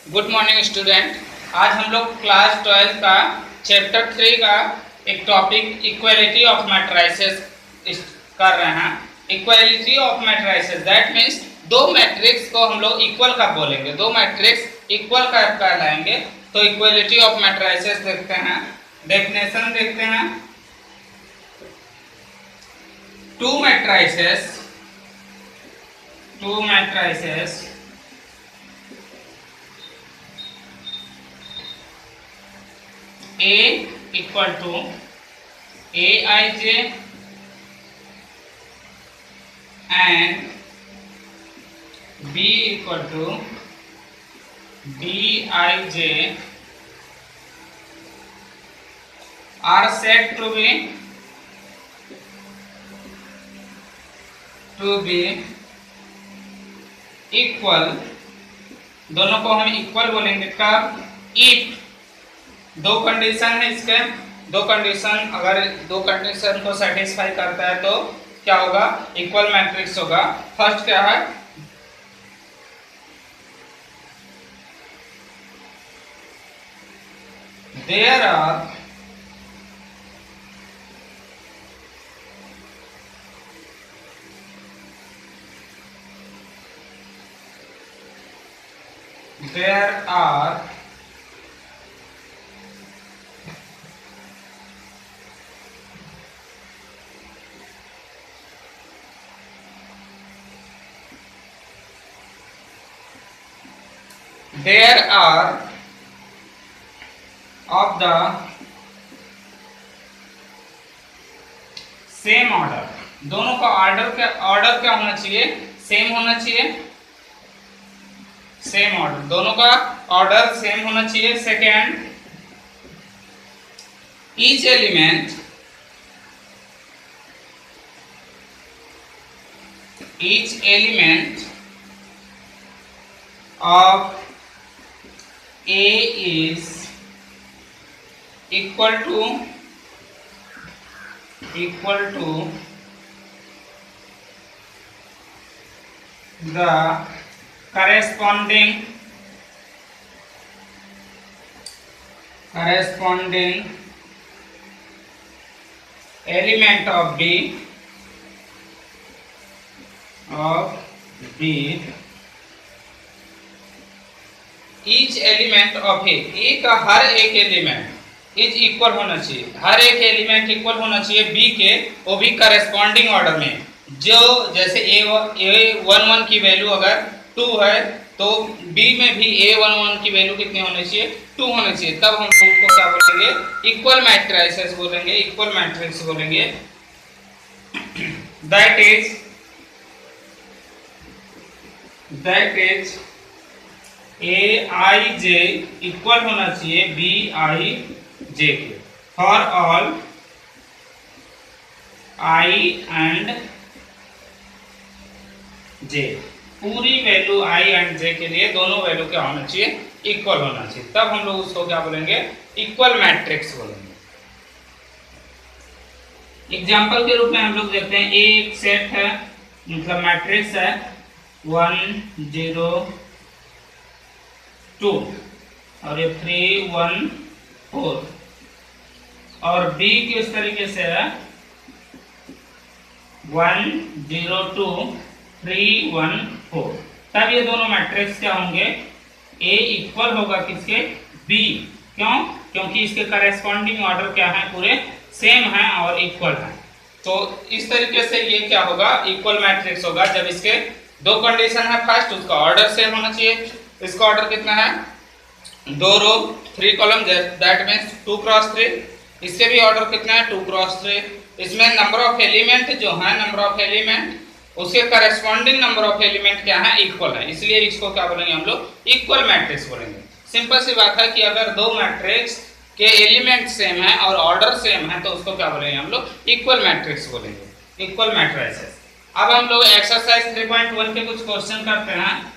Good morning student. आज हम लोग क्लास 12 का चैप्टर 3 का एक टॉपिक इक्वलिटी ऑफ मैट्रिसेस कर रहे हैं। Equality of matrices that means दो मैट्रिक्स को हम लोग इक्वल कब बोलेंगे, दो मैट्रिक्स इक्वल कब कहलाएंगे। तो इक्वलिटी ऑफ मैट्रिसेस देखते हैं, डेफिनेशन देखते हैं। To matrices A equal to Aij and B equal to Bij are said to be equal. दोनों को हम इक्वल बोलेंगे कब, इफ दो कंडीशन है इसके, दो कंडीशन अगर दो कंडीशन को सेटिस्फाई करता है तो क्या होगा, इक्वल मैट्रिक्स होगा। फर्स्ट क्या है, there are of the same order. दोनों का ऑर्डर क्या होना चाहिए, सेम होना चाहिए, सेम ऑर्डर, दोनों का ऑर्डर सेम होना चाहिए। Second, each element of A is equal to the corresponding element of B each element of a का हर एक एलिमेंट इज इक्वल होना चाहिए, हर एक एलिमेंट इक्वल होना चाहिए बी के, वो भी करस्पॉन्डिंग ऑर्डर में। जो जैसे A11 की वैल्यू अगर 2 है तो बी में भी A11 की वैल्यू कितनी होनी चाहिए, 2 होनी चाहिए। तब हम उसको क्या बोलेंगे, इक्वल मैट्रिसेस बोलेंगे, इक्वल मैट्रिक्स बोलेंगे। दैट इज Aij इक्वल होना चाहिए Bij के for all I and J। पूरी वैल्यू I एंड J के लिए दोनों वैल्यू क्या होना चाहिए, इक्वल होना चाहिए। तब हम लोग उसको क्या बोलेंगे, इक्वल मैट्रिक्स बोलेंगे। एग्जाम्पल के रूप में हम लोग देखते हैं, A एक सेट है, मतलब मैट्रिक्स है 1 0 2 और ये 3 1 4 और B किस तरीके से है 1 0 2 3 1 4। तब ये दोनों मैट्रिक्स क्या होंगे, A इक्वल होगा किसके, B। क्यों, क्योंकि इसके करस्पॉन्डिंग ऑर्डर क्या है, पूरे सेम है और इक्वल है। तो इस तरीके से ये क्या होगा, इक्वल मैट्रिक्स होगा जब इसके दो कंडीशन है। फर्स्ट, उसका ऑर्डर सेम होना चाहिए। इसका ऑर्डर कितना है, 2 रो 3 कॉलम, दैट मीन्स 2 क्रॉस 3। इससे भी ऑर्डर कितना है, 2 क्रॉस 3। इसमें नंबर ऑफ एलिमेंट जो है, नंबर ऑफ एलिमेंट उसके करस्पॉन्डिंग नंबर ऑफ एलिमेंट क्या है, इक्वल है, इसलिए इसको क्या बोलेंगे हम लोग, इक्वल मैट्रिक्स बोलेंगे। सिंपल सी बात है कि अगर दो मैट्रिक्स के एलिमेंट सेम है और ऑर्डर सेम है तो उसको क्या बोलेंगे हम लोग, इक्वल मैट्रिक्स बोलेंगे, इक्वल मैट्रिसेस। अब हम लोग एक्सरसाइज 3.1 के कुछ क्वेश्चन करते हैं।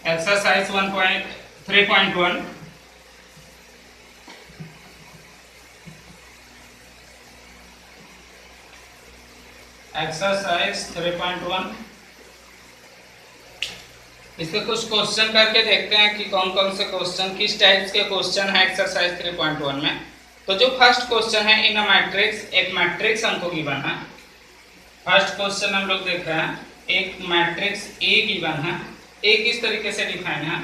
एक्सरसाइज 3.1 Exercise 3.1 इसके कुछ क्वेश्चन करके देखते हैं कि कौन कौन से क्वेश्चन, किस टाइप्स के क्वेश्चन है एक्सरसाइज 3.1 में। तो जो फर्स्ट क्वेश्चन है, इन अ मैट्रिक्स, एक मैट्रिक्स हमको गिवन है। फर्स्ट क्वेश्चन हम लोग देख रहे हैं, एक मैट्रिक्स ए गिवन है। ए किस तरीके से डिफाइन है,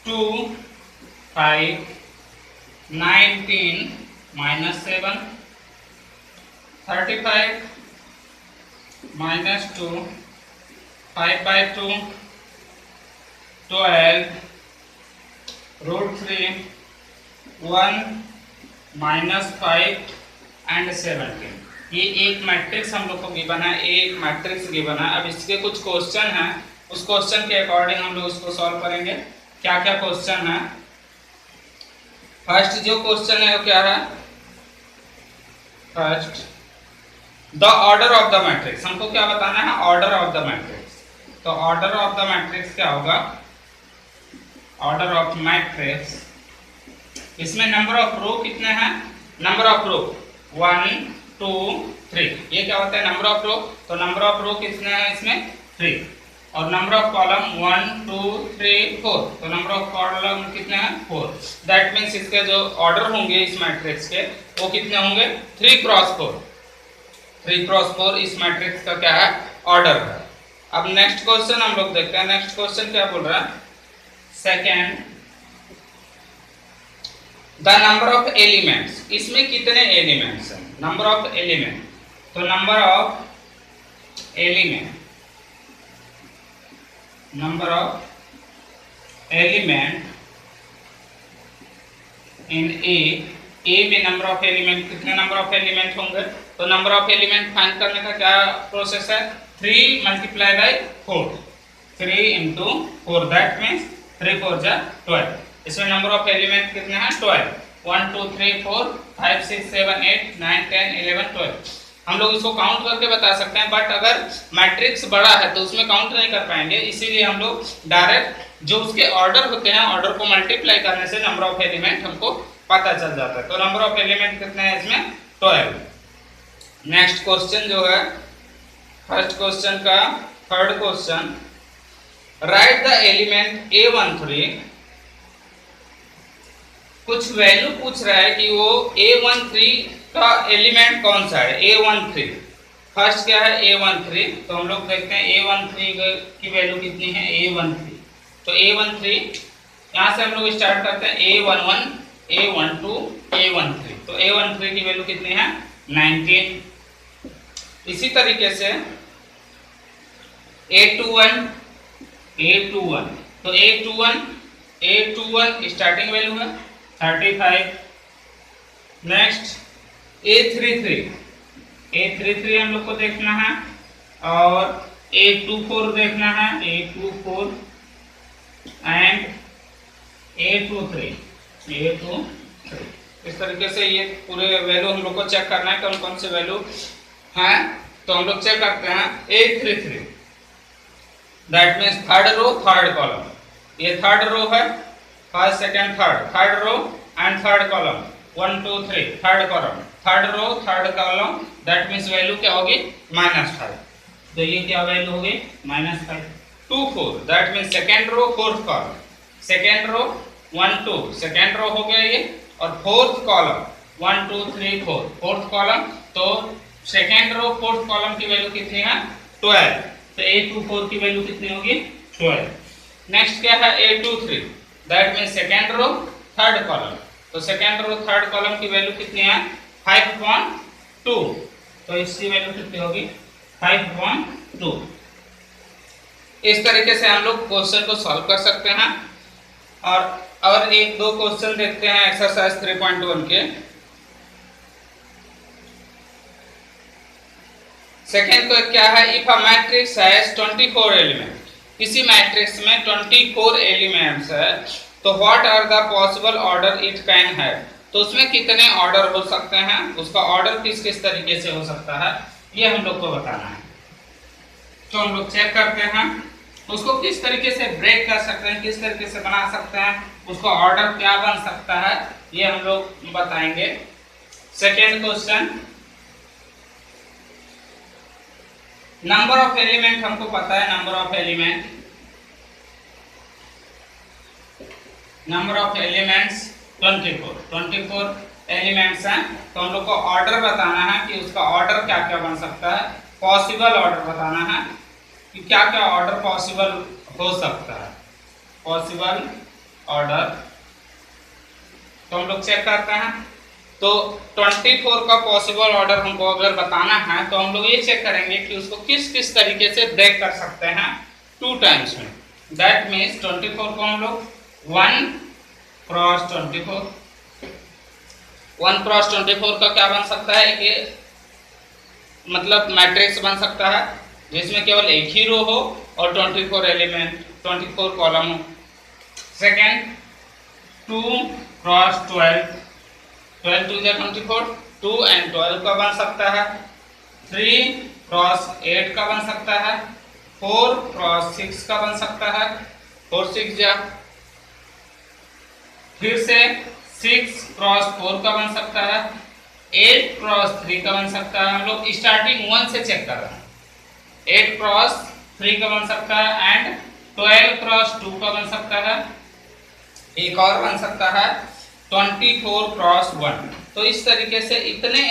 2 5 19 -7 35 -2 5/2 12 √3 1 -5 एंड 17। ये एक मैट्रिक्स हम लोग को गिवन है, एक मैट्रिक्स गिवन है। अब इसके कुछ क्वेश्चन हैं, उस क्वेश्चन के अकॉर्डिंग हम लोग उसको सॉल्व करेंगे। क्या क्या क्वेश्चन है? फर्स्ट जो क्वेश्चन है वो क्या है, first the order of the matrix. हमको क्या बताना है, ऑर्डर ऑफ द मैट्रिक्स। तो ऑर्डर ऑफ द मैट्रिक्स क्या होगा, ऑर्डर ऑफ मैट्रिक्स, इसमें नंबर ऑफ रो कितने हैं, नंबर ऑफ रो 1 2 3। ये क्या होता है, नंबर ऑफ रो। तो नंबर ऑफ रो कितने हैं इसमें, 3। और नंबर ऑफ कॉलम 1 2 3 4। तो नंबर ऑफ कॉलम कितने हैं, 4। दैट मीन्स इसके जो ऑर्डर होंगे इस मैट्रिक्स के, वो कितने होंगे, 3 क्रॉस 4। 3 क्रॉस 4 इस मैट्रिक्स का क्या है, ऑर्डर है। अब नेक्स्ट क्वेश्चन हम लोग देखते हैं। नेक्स्ट क्वेश्चन क्या बोल रहा है, second the number of elements. इसमें कितने एलिमेंट्स हैं, नंबर ऑफ एलिमेंट। तो number of element, number of element in a में नंबर ऑफ एलिमेंट, कितने नंबर ऑफ एलिमेंट होंगे। तो नंबर ऑफ एलिमेंट फाइंड करने का क्या प्रोसेस है, 3 × 4। 3 × 4 दैट मीन्स 3 4 जा 12। इसमें नंबर ऑफ एलिमेंट कितने हैं, 12। 1 2 3 4 5 6 7 8 9 10 11 12। हम लोग इसको काउंट करके बता सकते हैं, बट अगर मैट्रिक्स बड़ा है तो उसमें काउंट नहीं कर पाएंगे। इसीलिए हम लोग डायरेक्ट जो उसके ऑर्डर होते हैं, ऑर्डर को मल्टीप्लाई करने से नंबर ऑफ एलिमेंट हमको पता चल जाता है। तो नंबर ऑफ एलिमेंट कितने हैं इसमें, 12। नेक्स्ट क्वेश्चन जो है, फर्स्ट क्वेश्चन का third question, right the element A13। कुछ वैल्यू पूछ रहा है कि वो A13 का एलिमेंट कौन सा है, A13। फर्स्ट क्या है, A13। तो हम लोग देखते हैं A13 की वैल्यू कितनी है, A13। तो A13 यहाँ से हम लोग स्टार्ट करते हैं, A11 A12 A13। तो A13 की वैल्यू कितनी है, 19। इसी तरीके से A21 तो A21 स्टार्टिंग वैल्यू है 35। नेक्स्ट A33 हम लोग को देखना है, और A24 देखना है, A24 एंड A23। इस तरीके से ये पूरे वैल्यू हम लोग को चेक करना है, कौन कौन से वैल्यू हैं। तो हम लोग चेक करते हैं A33, that means third row third column. ये थर्ड रो है, first second third row and third column 1 2 3 third column, third row third column, that means value क्या होगी, -5। तो ये क्या वैल्यू होगी, -5। 2 4 that means second row fourth column, second row 1 2 second row हो गया ये, और फोर्थ कॉलम 1 2 3 4 फोर्थ कॉलम। तो सेकंड रो फोर्थ कॉलम की वैल्यू कितनी है, 12। तो A24 की वैल्यू कितनी होगी, 12। नेक्स्ट क्या है, A23 that means second row third column. तो सेकंड रो थर्ड कॉलम की वैल्यू कितनी है, 5.2। तो इसकी वैल्यू कितनी होगी, 5.2। इस तरीके से हम लोग क्वेश्चन को सॉल्व कर सकते हैं। और एक दो क्वेश्चन देखते हैं एक्सरसाइज 3.1 के। सेकेंड को क्या है, if a matrix has 24 element. किसी मैट्रिक्स में 24 एलिमेंट्स है, तो what are the possible order it can have. तो उसमें कितने ऑर्डर हो सकते हैं, उसका ऑर्डर किस किस तरीके से हो सकता है, ये हम लोग को बताना है। तो हम लोग चेक करते हैं उसको किस तरीके से ब्रेक कर सकते हैं, किस तरीके से बना सकते हैं, उसका ऑर्डर क्या बन सकता है, ये हम लोग बताएंगे। Second question, number of element हमको पता है, नंबर ऑफ एलिमेंट्स 24 एलिमेंट्स हैं। तो हम लोग को ऑर्डर बताना है कि उसका ऑर्डर क्या क्या बन सकता है, पॉसिबल ऑर्डर बताना है कि क्या क्या ऑर्डर पॉसिबल हो सकता है, पॉसिबल ऑर्डर। तो हम लोग चेक करते हैं। तो 24 का पॉसिबल ऑर्डर हमको अगर बताना है तो हम लोग ये चेक करेंगे कि उसको किस किस तरीके से ब्रेक कर सकते हैं 2 टाइम्स में। दैट मीन्स 24 को हम लोग 1 क्रॉस 24 का क्या बन सकता है कि मतलब मैट्रिक्स बन सकता है जिसमें केवल एक ही रो हो और 24 एलिमेंट 24 कॉलम हो। सेकेंड 2 क्रॉस 12 2 is 24, 2 and 12 का बन सकता है। 3 क्रॉस 8 का बन सकता है। 4 क्रॉस 6 का बन सकता है, 4 6 जा। फिर से 6 क्रॉस 4 का बन सकता है। 8 क्रॉस 3 का बन सकता है। हम लोग स्टार्टिंग 1 से चेक कर रहे हैं। 8 क्रॉस 3 का बन सकता है एंड 12 क्रॉस 2 का बन सकता है। एक और बन सकता है 24 क्रॉस 1। तो इस तरीके से इतने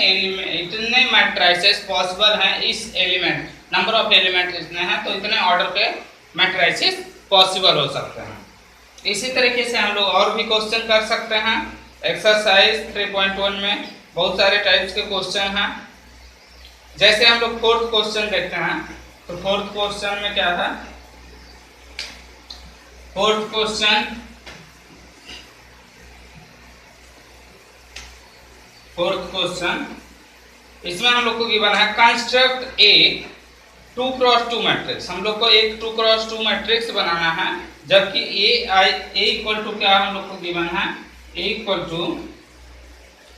मैट्रिसेस पॉसिबल हैं इस एलिमेंट, नंबर ऑफ एलिमेंट इतने हैं तो इतने ऑर्डर के मैट्रिसेस पॉसिबल हो सकते हैं। इसी तरीके से हम लोग और भी क्वेश्चन कर सकते हैं। एक्सरसाइज 3.1 में बहुत सारे टाइप्स के क्वेश्चन हैं। जैसे हम लोग फोर्थ क्वेश्चन देखते हैं तो फोर्थ क्वेश्चन में क्या है, फोर्थ क्वेश्चन इसमें हम लोग को गिवन है कंस्ट्रक्ट ए 2 क्रॉस 2 मैट्रिक्स। हम लोग को एक 2 क्रॉस 2 मैट्रिक्स बनाना है जबकि ए इक्वल टू क्या हम लोग को गिवन है, A equal to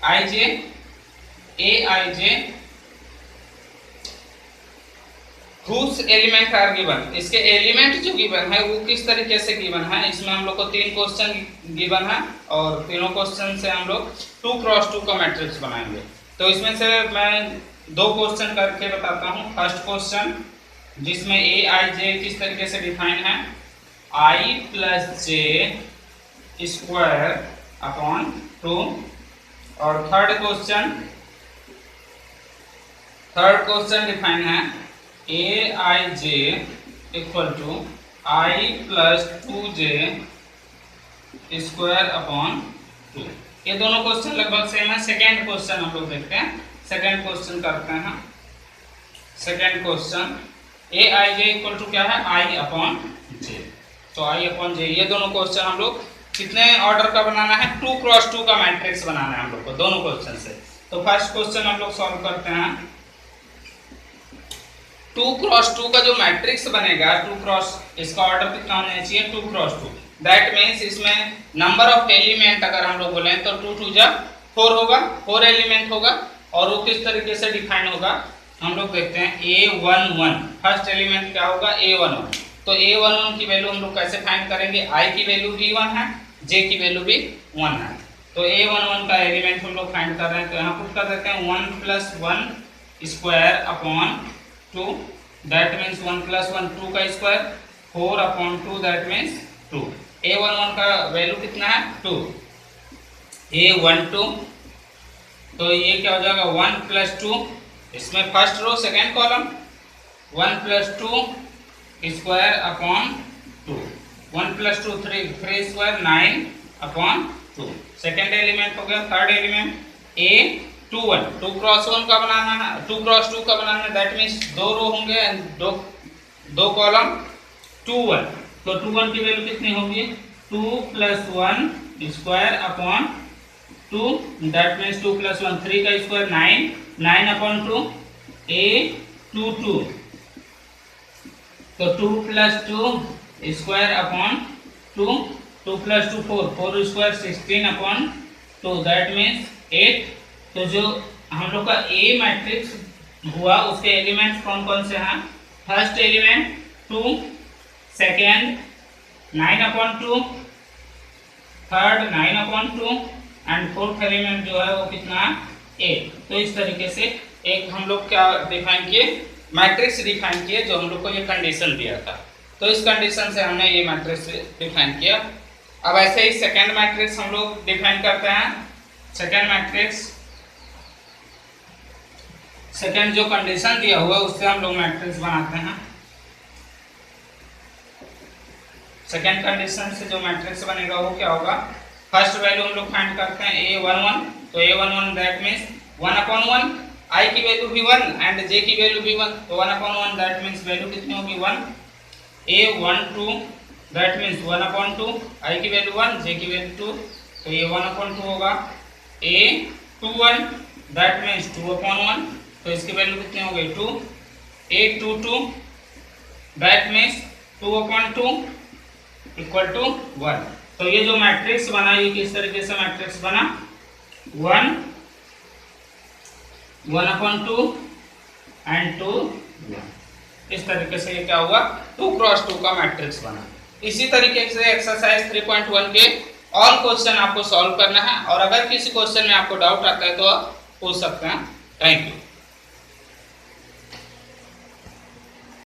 I J whose element are given. इसके एलिमेंट जो गिवन है वो किस तरीके से गिवन है, इसमें हम लोग को 3 क्वेश्चन गिवन है और तीनों क्वेश्चन से हम लोग 2 क्रॉस 2 का मैट्रिक्स बनाएंगे। तो इसमें से मैं 2 क्वेश्चन करके बताता हूँ। फर्स्ट क्वेश्चन जिसमें ए आई जे किस तरीके से डिफाइन है, I plus J square upon 2। और थर्ड क्वेश्चन डिफाइन है A I J equal to I plus 2जे स्क्वायर अपॉन 2। ये दोनों क्वेश्चन लगभग सेम है। सेकेंड क्वेश्चन हम लोग देखते हैं, सेकेंड क्वेश्चन करते हैं। Second question A I J equal to क्या है, आई अपॉन जे। तो आई अपॉन जे, ये दोनों क्वेश्चन हम लोग कितने ऑर्डर का बनाना है, 2 क्रॉस 2 का मैट्रिक्स बनाना है हम लोग को दोनों क्वेश्चन से। तो फर्स्ट क्वेश्चन हम लोग सॉल्व करते हैं। 2 क्रॉस 2 का जो मैट्रिक्स बनेगा, 2 क्रॉस, इसका ऑर्डर कितना होना चाहिए, 2 क्रॉस 2। दैट मीन्स इसमें नंबर ऑफ एलिमेंट अगर हम लोग बोलें तो 2 2 जा 4 होगा, 4 एलिमेंट होगा। और वो किस तरीके से डिफाइन होगा हम लोग देखते हैं। A11 फर्स्ट एलिमेंट क्या होगा, A11। तो A11 की वैल्यू हम लोग कैसे फाइंड करेंगे, I की वैल्यू भी 1 है, J की वैल्यू भी 1 है। तो A11 का एलिमेंट हम लोग फाइंड कर रहे हैं तो यहाँ पुट कर देते हैं 1 + 1 स्क्वायर अपॉन 2। दैट मीन्स 1 + 1 2 का square, 4 upon 2 that means 2। A11 का वैल्यू कितना है, 2। A12 तो ये क्या हो जाएगा 1 + 2, इसमें first row second column, 1 + 2 square upon 2। 1 + 2 3 square 9 upon 2। Second element हो गया। थर्ड एलिमेंट A21 2 क्रॉस 1 का बनाना है, 2 क्रॉस 2 का बनाना है। दैट मीन्स 2 रो होंगे एंड दो कॉलम 2 1। तो 2 1 की वैल्यू कितनी होगी, 2 + 1 स्क्वायर अपॉन 2। दैट मीन्स 2 + 1 3 का स्क्वायर 9 9 अपॉन 2। A22 तो 2 + 2 square upon 2। 2 + 2 4 4 square 16 upon 2। That means 8। तो जो हम लोग का ए मैट्रिक्स हुआ उसके एलिमेंट्स कौन कौन से हैं, first element 2, second 9/2, third 9/2 and fourth element जो है वो कितना है 8। तो इस तरीके से एक हम लोग क्या डिफाइन किए, मैट्रिक्स डिफाइन किए जो हम लोग को ये कंडीशन दिया था। तो इस कंडीशन से हमने ये मैट्रिक्स डिफाइन किया। अब ऐसे ही सेकेंड मैट्रिक्स हम लोग डिफाइन करते हैं। सेकेंड मैट्रिक्स, सेकेंड जो कंडीशन दिया हुआ है उससे हम लोग मैट्रिक्स बनाते हैं। सेकेंड कंडीशन से जो मैट्रिक्स बनेगा वो क्या होगा, फर्स्ट वैल्यू हम लोग फाइंड करते हैं a11, तो a11 दैट मीन्स 1/1, i की वैल्यू भी 1 एंड j की वैल्यू भी 1, तो 1/1 दैट मीन्स वैल्यू कितनी होगी 1, a12 दैट मीन्स 1/2, i की वैल्यू 1, j की वैल्यू 2, तो ये 1/2 होगा, a21 दैट मीन्स 2/1, तो इसकी वैल्यू कितनी हो गई 2, a22 that means 2/2 equal to 1। तो ये जो मैट्रिक्स बना ये किस तरीके से मैट्रिक्स बना, 1, 1/2 एंड 2, 1। इस तरीके से ये क्या हुआ 2x2 का मैट्रिक्स बना। इसी तरीके से एक्सरसाइज 3.1 के ऑल क्वेश्चन आपको सॉल्व करना है, और अगर किसी क्वेश्चन में आपको डाउट आता है तो आप पूछ सकते हैं। Thank you.